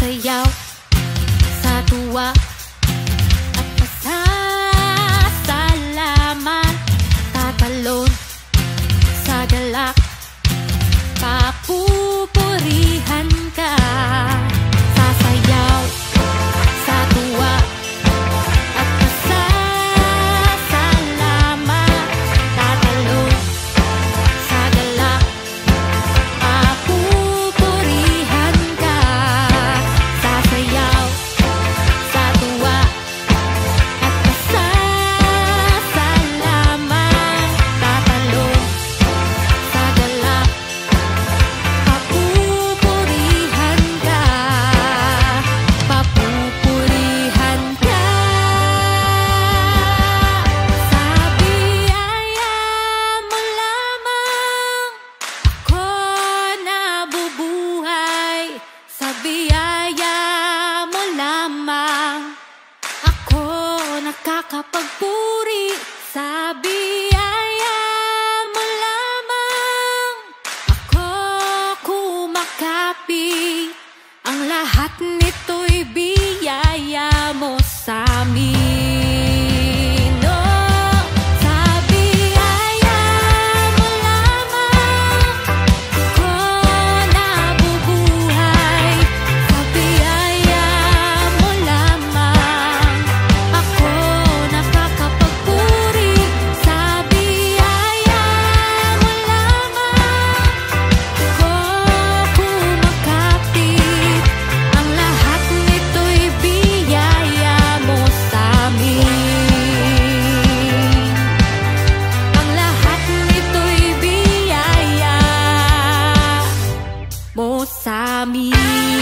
sasayaw, sa tuwa at pasasalamat, tatalon sa galak, papupurihan ka. Sasayaw sa tuwa at pasasalamat, tatalon sa galak, papupurihan ka. Sasayaw sa tuwa at pasasalamat, tatalon sa galak, papupurihan ka. Papupurihan ka. Sa biyaya mo lamang ako nabubuhay. Sa biyaya mo lamang ako nakakapagpuri. Sa biyaya mo lamang ako kumakapit. Ang lahat nito'y biyaya mo sa amin. Oh, sa biyaya mo lamang ako nabubuhay. Sa biyaya mo lamang ako nakakapagpuri. Sa biyaya mo lamang ako kumakapit. Ang lahat nito'y biyaya mo sa amin. Ang lahat nito'y biyaya mo sa amin.